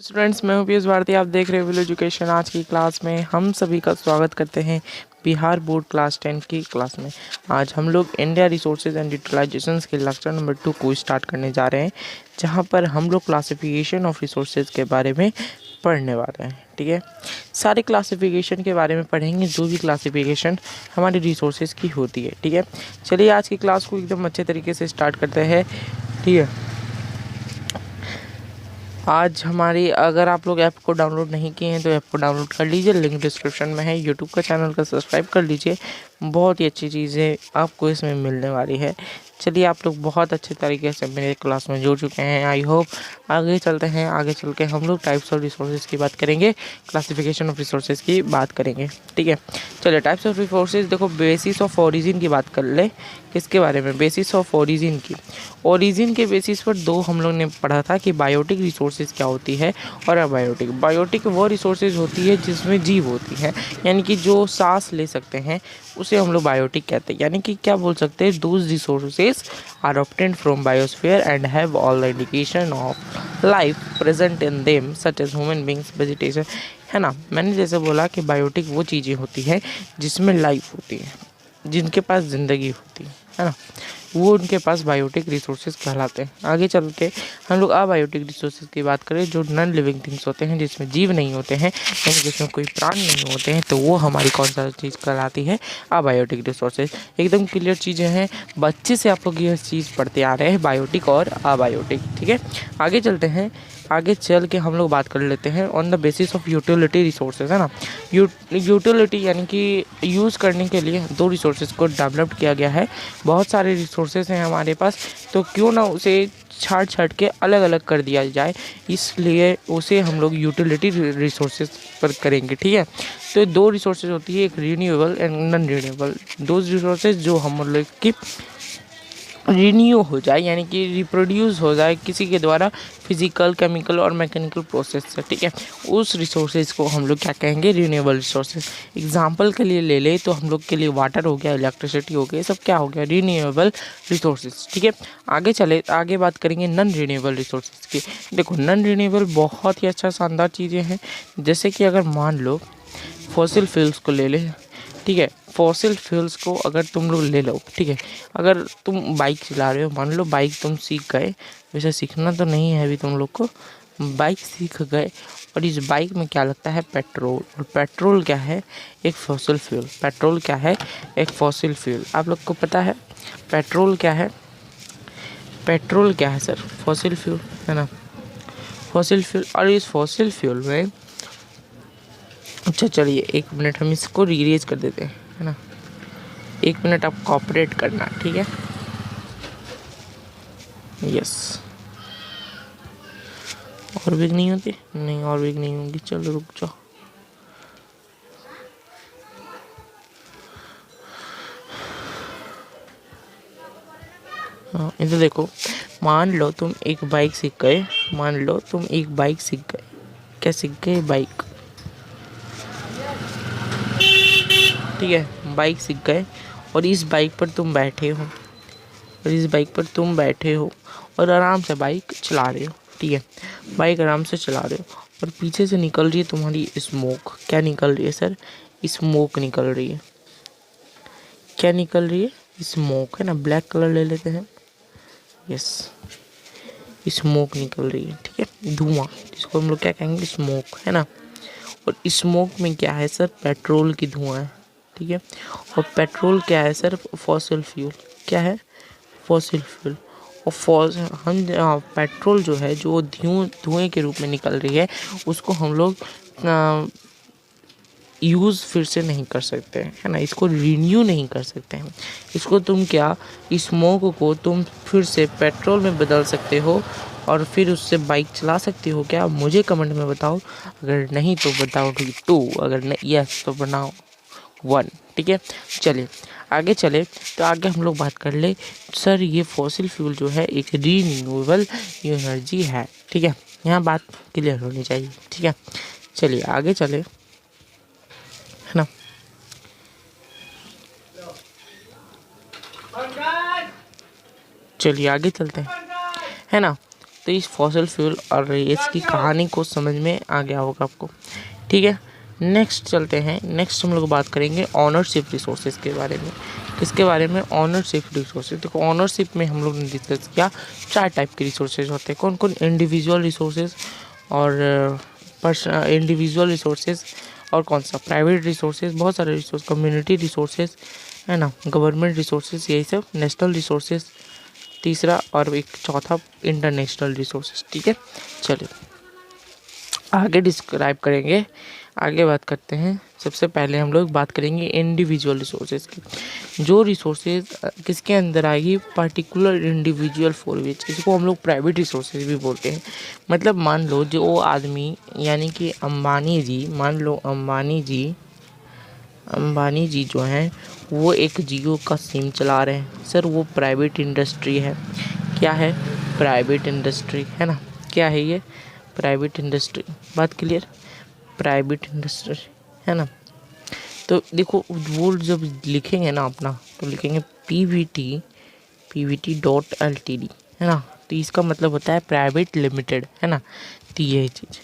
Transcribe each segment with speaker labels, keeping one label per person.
Speaker 1: Students, मैं हूं पीयूष भारती। आप देख रहे हो विल एजुकेशन। आज की क्लास में हम सभी का स्वागत करते हैं बिहार बोर्ड क्लास 10 की क्लास में। आज हम लोग इंडिया रिसोर्सेज एंड यूटिलाइजेशंस के लेक्चर नंबर 2 को स्टार्ट करने जा रहे हैं, जहां पर हम लोग क्लासिफिकेशन ऑफ रिसोर्सेज के बारे में पढ़ने वाले हैं। ठीक है, सारे क्लासिफिकेशन के बारे में पढ़ेंगे, जो भी क्लासिफिकेशन हमारे रिसोर्सेज की होती है। ठीक है, चलिए आज की क्लास को एकदम अच्छे तरीके से स्टार्ट करते हैं। ठीक है, आज हमारी, अगर आप लोग ऐप को डाउनलोड नहीं किए हैं तो ऐप को डाउनलोड कर लीजिए, लिंक डिस्क्रिप्शन में है। यूट्यूब का चैनल का सब्सक्राइब कर लीजिए, बहुत ही अच्छी चीज़ें आपको इसमें मिलने वाली है। चलिए, आप लोग बहुत अच्छे तरीके से मेरे क्लास में जुड़ चुके हैं। आई होप आगे चलते हैं, आगे चल के हम लोग टाइप्स ऑफ रिसोर्सेज की बात करेंगे, क्लासिफिकेशन ऑफ रिसोर्सेज की बात करेंगे। ठीक है, चलिए टाइप्स ऑफ रिसोर्सेज देखो, बेसिस ऑफ ओरिजिन की बात कर ले। किसके बारे में? बेसिस ऑफ ओरिजिन की। ओरिजिन के बेसिस पर दो हम लोग ने पढ़ा था कि बायोटिक रिसोर्सेज क्या होती है और अबायोटिक। बायोटिक वो रिसोर्सेज होती है जिसमें जीव होती है, यानी कि जो सांस ले सकते हैं, उसे हम लोग बायोटिक कहते हैं। यानी कि क्या बोल सकते हैं, those resources are obtained from biosphere and have all the indication of life present in them such as human beings, vegetation. है ना, मैंने जैसे बोला कि बायोटिक वो चीज़ें होती हैं जिसमें लाइफ होती है, जिनके पास ज़िंदगी होती है ना, वो उनके पास बायोटिक रिसोर्सेज कहलाते हैं। आगे चल के हम लोग अबायोटिक रिसोर्सेज की बात करें, जो नॉन लिविंग थिंग्स होते हैं, जिसमें जीव नहीं होते हैं, यानी जिसमें कोई प्राण नहीं होते हैं, तो वो हमारी कौन सा चीज़ कहलाती है? Abiotic resources. एकदम क्लियर चीज़ें हैं, बच्चे से आप लोग ये चीज़ पढ़ते आ रहे हैं, बायोटिक और अबायोटिक। ठीक है, आगे चलते हैं। आगे चल के हम लोग बात कर लेते हैं on the basis of utility resources, है ना। यूटिलिटी यानी कि यूज़ करने के लिए दो रिसोर्सेज को डेवलप किया गया है। बहुत सारे रिसोर्सेज हैं हमारे पास, तो क्यों ना उसे छाट के अलग अलग कर दिया जाए, इसलिए उसे हम लोग यूटिलिटी रिसोर्सेज पर करेंगे। ठीक है, तो दो रिसोर्सेज होती है, एक रीन्यूएबल एंड नॉन रीन्यूएबल। दो रिसोर्सेज जो हम लोग की रीन्यू हो जाए, यानी कि रिप्रोड्यूस हो जाए किसी के द्वारा, फिजिकल, केमिकल और मैकेनिकल प्रोसेस से। ठीक है, उस रिसोर्सेज को हम लोग क्या कहेंगे? Renewable resources. एग्जांपल के लिए ले ले तो हम लोग के लिए वाटर हो गया, इलेक्ट्रिसिटी हो गया, सब क्या हो गया? Renewable resources. ठीक है, आगे चले, आगे बात करेंगे नॉन रीन्यूएबल रिसोर्सेज की। देखो, नॉन रीन्यूएबल बहुत ही अच्छा शानदार चीज़ें हैं, जैसे कि अगर मान लो फॉसिल फ्यूल्स को ले ले। ठीक है, फॉसिल फ्यूल्स को अगर तुम लोग ले लो, ठीक है, अगर तुम बाइक चला रहे हो, मान लो बाइक तुम सीख गए, वैसे सीखना तो नहीं है अभी तुम लोग को, बाइक सीख गए, और इस बाइक में क्या लगता है? पेट्रोल। और पेट्रोल क्या है? एक फॉसिल फ्यूल। पेट्रोल क्या है? एक फॉसिल फ्यूल। आप लोग को पता है पेट्रोल क्या है? पेट्रोल क्या है सर? फॉसिल फ्यूल, है ना, फॉसिल फ्यूल। और इस फॉसिल फ्यूल में, अच्छा चलिए 1 मिनट हम इसको रीरेज कर देते हैं, है ना। 1 मिनट आप कॉपरेट करना, ठीक है। यस, और वीक नहीं होती? नहीं, और वीक नहीं होगी। चलो रुक जाओ। हाँ, इधर देखो, मान लो तुम एक बाइक सीख गए, मान लो तुम एक बाइक सीख गए। क्या सीख गए? बाइक। ठीक है, बाइक सीख गए, और इस बाइक पर तुम बैठे हो, और इस बाइक पर तुम बैठे हो और आराम से बाइक चला रहे हो। ठीक है, बाइक आराम से चला रहे हो, और पीछे से निकल रही है तुम्हारी स्मोक। क्या निकल रही है सर? स्मोक निकल रही है। क्या निकल रही है? स्मोक, है ना। ब्लैक कलर ले लेते हैं। यस, स्मोक निकल रही है। ठीक है, धुआं, जिसको हम लोग क्या कहेंगे? स्मोक, है ना। और स्मोक में क्या है सर? पेट्रोल की धुआं है। ठीक है, और पेट्रोल क्या है सर? Fossil fuel. क्या है? Fossil fuel. और हम पेट्रोल जो है, जो धुएं के रूप में निकल रही है, उसको हम लोग यूज़ फिर से नहीं कर सकते हैं, है ना। इसको रिन्यू नहीं कर सकते हैं। इसको तुम क्या, स्मोक को तुम फिर से पेट्रोल में बदल सकते हो, और फिर उससे बाइक चला सकते हो क्या? मुझे कमेंट में बताओ, अगर नहीं तो बताओ 2, अगर नहीं यस तो बनाओ 1। ठीक है, चलिए आगे चले, तो आगे हम लोग बात कर ले, सर ये फॉसिल फ्यूल जो है एक रीन्यूएबल एनर्जी है। ठीक है, यहाँ बात क्लियर होनी चाहिए। ठीक है, चलिए आगे चले, है ना। चलिए आगे चलते हैं, है ना। तो इस फॉसिल फ्यूल और इसकी कहानी को समझ में आ गया होगा आपको, ठीक है। नेक्स्ट चलते हैं। नेक्स्ट हम लोग बात करेंगे ऑनरशिप रिसोर्सेज के बारे में। किसके बारे में? Ownership resources. देखो ऑनरशिप में हम लोग ने डिस्कस किया 4 टाइप के रिसोर्सेज होते हैं। कौन कौन? इंडिविजुअल रिसोर्सेज और इंडिविजुअल रिसोर्सेज, और कौन सा? प्राइवेट रिसोर्सेज, बहुत सारे रिसोर्स, कम्युनिटी रिसोर्सेज है ना, गवर्नमेंट रिसोर्सेज, यही सब, नेशनल रिसोर्सेज तीसरा, और एक चौथा इंटरनेशनल रिसोर्सेज, ठीक है। चलिए आगे डिस्क्राइब करेंगे, आगे बात करते हैं। सबसे पहले हम लोग बात करेंगे इंडिविजुअल रिसोर्सेज की। जो रिसोर्सेज किसके अंदर आएगी? पर्टिकुलर इंडिविजुअल फॉर विच, इसको हम लोग प्राइवेट रिसोर्सेज भी बोलते हैं। मतलब मान लो जो आदमी, यानी कि अंबानी जी, मान लो अंबानी जी जो हैं वो एक जियो का सिम चला रहे हैं। सर वो प्राइवेट इंडस्ट्री है। क्या है? प्राइवेट इंडस्ट्री है ना। क्या है ये? Private industry. बात क्लियर? प्राइवेट इंडस्ट्री है ना। तो देखो वो जब लिखेंगे ना अपना, तो लिखेंगे pvt.ltd है ना। तो इसका मतलब होता है प्राइवेट लिमिटेड है ना। तो ये चीज़,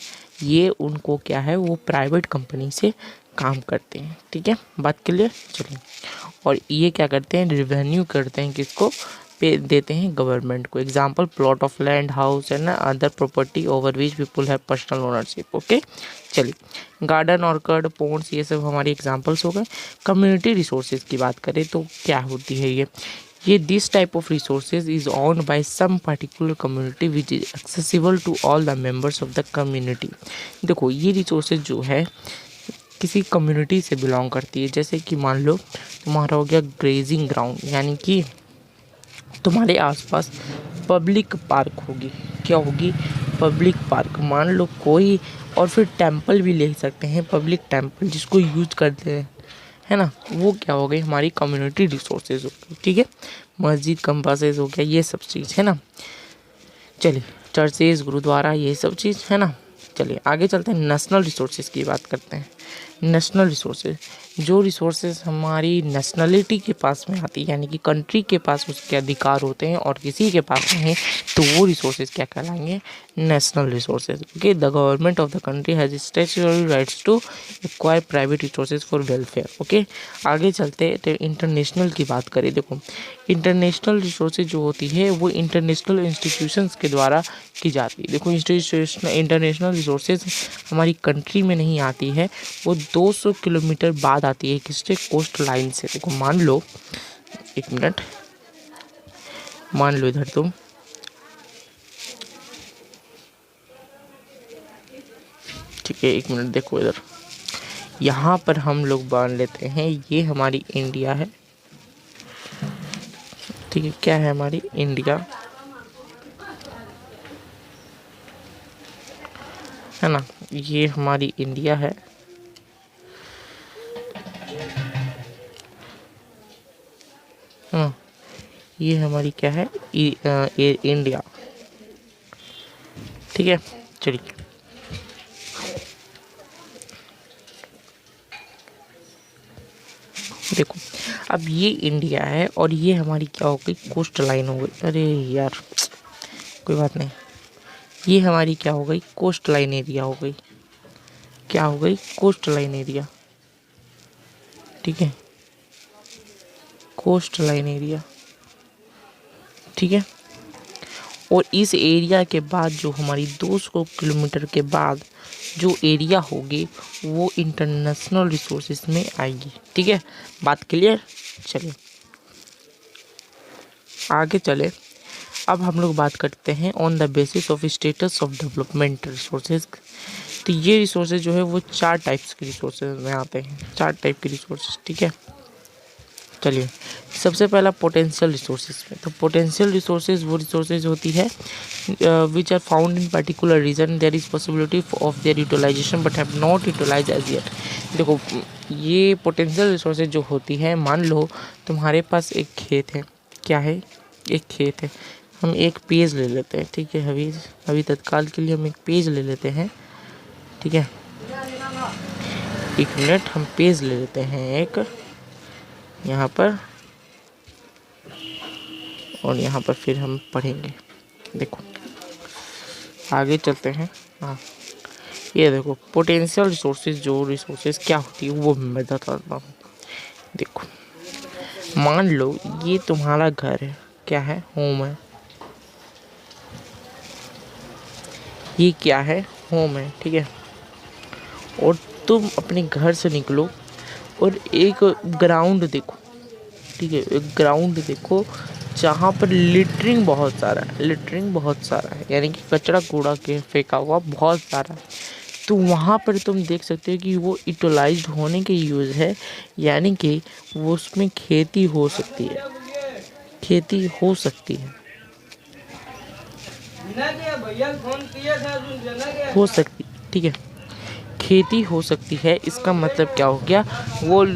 Speaker 1: ये उनको क्या है, वो प्राइवेट कंपनी से काम करते हैं, ठीक है। बात क्लियर? चलिए, और ये क्या करते हैं? रिवेन्यू करते हैं, किसको? पे देते हैं गवर्नमेंट को। Example plot of land, house है ना, other property over which people have personal ownership. Okay चलिए, गार्डन, ऑर्किड, पोन्स, ये सब हमारे एग्जाम्पल्स हो गए। कम्युनिटी रिसोर्सेज की बात करें तो क्या होती है ये this type of resources is owned by some particular community which is accessible to all the members of the community. देखो ये रिसोर्सेज जो है किसी कम्युनिटी से बिलोंग करती है। जैसे कि मान लो तुम्हारा हो गया ग्रेजिंग ग्राउंड, यानी कि तुम्हारे आसपास पब्लिक पार्क होगी। क्या होगी? Public park. मान लो कोई, और फिर टेंपल भी ले सकते हैं, पब्लिक टेंपल जिसको यूज करते हैं, है ना। वो क्या हो गई? हमारी कम्युनिटी रिसोर्सेज हो गई, ठीक है। मस्जिद, कंपासेस हो गया, ये सब चीज़ है ना। चलिए, चर्चेज, गुरुद्वारा, ये सब चीज़ है ना। चलिए आगे चलते हैं, नेशनल रिसोर्सेज की बात करते हैं। नेशनल रिसोर्सेज, जो रिसोर्सेज हमारी नेशनलिटी के पास में आती है, यानी कि कंट्री के पास उसके अधिकार होते हैं और किसी के पास नहीं, तो वो रिसोर्सेज क्या कहलाएंगे? National resources. Okay, the government of the country has statutory rights to acquire private resources for welfare. Okay, आगे चलते हैं तो इंटरनेशनल की बात करें। देखो इंटरनेशनल रिसोर्सेज जो होती है वो इंटरनेशनल इंस्टीट्यूशंस के द्वारा की जाती है। देखो इंटरनेशनल रिसोर्सेज हमारी कंट्री में नहीं आती है, वो 200 किलोमीटर बाद आती है, किससे? कोस्ट लाइन से। देखो मान लो, एक मिनट, मान लो इधर तुम, ठीक है, एक मिनट देखो इधर, यहाँ पर हम लोग मान लेते हैं ये हमारी इंडिया है, ठीक है। क्या है? हमारी इंडिया है ना, ये हमारी इंडिया है। ये हमारी क्या है? इंडिया, ठीक है। चलिए देखो, अब ये इंडिया है और ये हमारी क्या हो गई? कोस्ट लाइन हो गई। अरे यार कोई बात नहीं, ये हमारी क्या हो गई? कोस्ट लाइन एरिया हो गई। क्या हो गई? कोस्ट लाइन एरिया, ठीक है, कोस्ट लाइन एरिया, ठीक है। और इस एरिया के बाद जो हमारी 200 किलोमीटर के बाद जो एरिया होगी वो इंटरनेशनल रिसोर्सेज में आएगी, ठीक है। बात क्लियर? चलिए आगे चले। अब हम लोग बात करते हैं on the basis of status of development resources. तो ये रिसोर्सेज जो है वो 4 टाइप्स के रिसोर्सेज में आते हैं, 4 टाइप के रिसोर्सेज, ठीक है। चलिए सबसे पहला पोटेंशियल रिसोर्सेज में। तो पोटेंशियल रिसोर्सेज वो रिसोर्सेज होती है which are found in particular region, there is possibility of their utilization but have not utilize as yet. देखो ये पोटेंशियल रिसोर्सेज जो होती है, मान लो तुम्हारे पास एक खेत है। क्या है? एक खेत है। हम एक पेज ले लेते हैं, ठीक है। अभी तत्काल के लिए हम एक पेज ले लेते हैं, ठीक है। एक मिनट, हम पेज ले लेते हैं एक यहाँ पर, और यहाँ पर फिर हम पढ़ेंगे। देखो आगे चलते हैं। हाँ, ये देखो पोटेंशियल रिसोर्सेज, जो रिसोर्सेज क्या होती है वो मैं बताता हूँ। देखो, मान लो ये तुम्हारा घर है, क्या है, होम है। ये क्या है, होम है, ठीक है। और तुम अपने घर से निकलो और एक ग्राउंड देखो, ठीक है, एक ग्राउंड देखो जहाँ पर लिटरिंग बहुत सारा है, लिटरिंग बहुत सारा है, यानी कि कचरा कूड़ा के फेंका हुआ बहुत सारा है। तो वहाँ पर तुम देख सकते हो कि वो यूटिलाइज्ड होने के यूज़ है, यानी कि वो उसमें खेती हो सकती है, खेती हो सकती है, हो सकती, ठीक है, खेती हो सकती है। इसका मतलब क्या हो गया, वो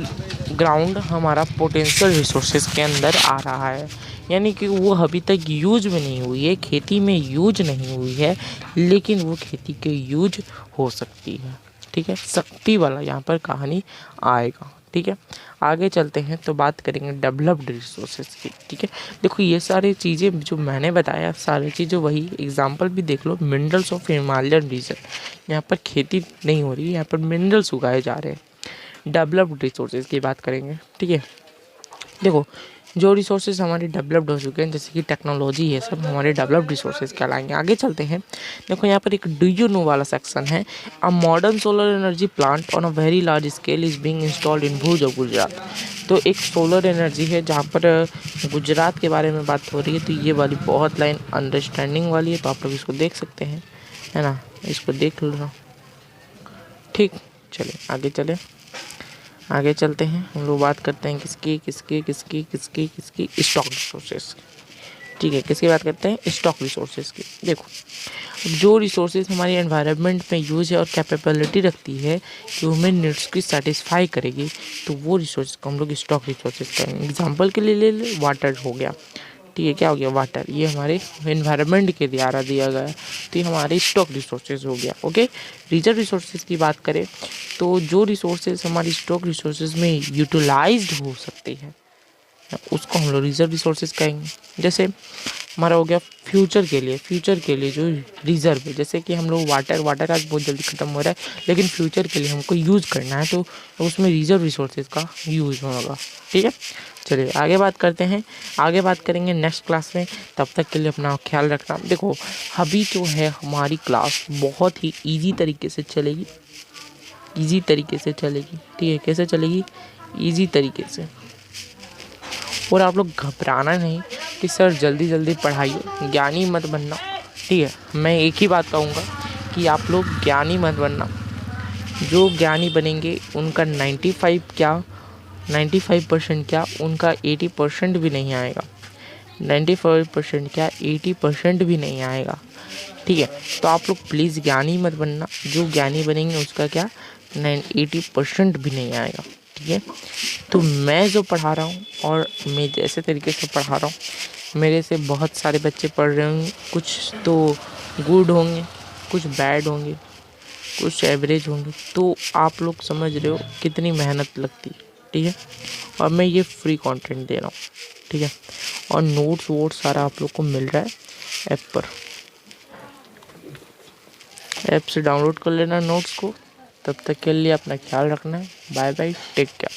Speaker 1: ग्राउंड हमारा पोटेंशियल रिसोर्सेज के अंदर आ रहा है, यानी कि वो अभी तक यूज में नहीं हुई है, खेती में यूज नहीं हुई है, लेकिन वो खेती के यूज हो सकती है, ठीक है। शक्ति वाला यहाँ पर कहानी आएगा, ठीक है। आगे चलते हैं तो बात करेंगे डेवलप्ड रिसोर्सेज की, ठीक है। देखो ये सारी चीज़ें जो मैंने बताया, सारी चीज़ें वही एग्जांपल भी देख लो, मिनरल्स ऑफ हिमालयन रीजन, यहाँ पर खेती नहीं हो रही है, यहाँ पर मिनरल्स उगाए जा रहे हैं। डेवलप्ड रिसोर्सेज की बात करेंगे, ठीक है। देखो जो रिसोर्सेज हमारे डेवलप्ड हो चुके हैं, जैसे कि टेक्नोलॉजी, ये सब हमारे डेवलप्ड रिसोर्सेज कहलाएंगे। आगे चलते हैं। देखो यहाँ पर एक डू यू नो वाला सेक्शन है। A modern solar energy plant on a very large scale is being installed in Bhuj of Gujarat. तो एक सोलर एनर्जी है जहाँ पर गुजरात के बारे में बात हो रही है। तो ये वाली बहुत लाइन अंडरस्टैंडिंग वाली है, तो आप लोग इसको देख सकते हैं, है ना, इसको देख लो, ठीक। चलिए आगे चले, आगे चलते हैं। हम लोग बात करते हैं किसकी किसकी किसकी किसकी किसकी स्टॉक रिसोर्सेज, ठीक है। किसकी बात करते हैं, स्टॉक रिसोर्सेज की। देखो जो रिसोर्सेज हमारी एनवायरनमेंट में यूज है और कैपेबिलिटी रखती है कि हमें नीड्स की सेटिस्फाई करेगी, तो वो रिसोर्सेज को हम लोग स्टॉक रिसोर्सेज करेंगे। एग्जांपल के लिए ले ले, वाटर हो गया, ठीक है। क्या हो गया, वाटर, ये हमारे एनवायरनमेंट के द्वारा दिया गया है, तो ये हमारे स्टॉक रिसोर्सेज हो गया, ओके। रिजर्व रिसोर्सेज की बात करें तो जो रिसोर्सेज हमारी स्टॉक रिसोर्सेज में यूटिलाइज्ड हो सकती है, उसको हम लोग रिजर्व रिसोर्सेज कहेंगे। जैसे हमारा हो गया फ्यूचर के लिए, फ्यूचर के लिए जो रिजर्व है, जैसे कि हम लोग वाटर आज बहुत जल्दी ख़त्म हो रहा है, लेकिन फ्यूचर के लिए हमको यूज़ करना है, तो उसमें रिजर्व रिसोर्सेज का यूज़ होगा, ठीक है। चलिए आगे बात करते हैं, आगे बात करेंगे नेक्स्ट क्लास में। तब तक के लिए अपना ख्याल रखना। देखो अभी जो है हमारी क्लास बहुत ही ईजी तरीके से चलेगी, ईजी तरीके से चलेगी, ठीक है। कैसे चलेगी, ईजी तरीके से। और आप लोग घबराना नहीं कि सर जल्दी जल्दी पढ़ाइए, ज्ञानी मत बनना, ठीक है। मैं एक ही बात कहूँगा कि आप लोग ज्ञानी मत बनना। जो ज्ञानी बनेंगे उनका 95% क्या, उनका 80% भी नहीं आएगा। 95% क्या, 80% भी नहीं आएगा, ठीक है। तो आप लोग प्लीज़ ज्ञानी मत बनना। जो ज्ञानी बनेंगे उसका क्या, 80% भी नहीं आएगा, ठीक है। तो मैं जो पढ़ा रहा हूँ और मैं जैसे तरीके से पढ़ा रहा हूँ, मेरे से बहुत सारे बच्चे पढ़ रहे होंगे, कुछ तो गुड होंगे, कुछ बैड होंगे, कुछ एवरेज होंगे। तो आप लोग समझ रहे हो कितनी मेहनत लगती है, ठीक है। और मैं ये फ्री कंटेंट दे रहा हूँ, ठीक है। और नोट्स वोट्स सारा आप लोग को मिल रहा है ऐप पर, ऐप से डाउनलोड कर लेना नोट्स को। तब तक के लिए अपना ख्याल रखना है। Bye bye, take care.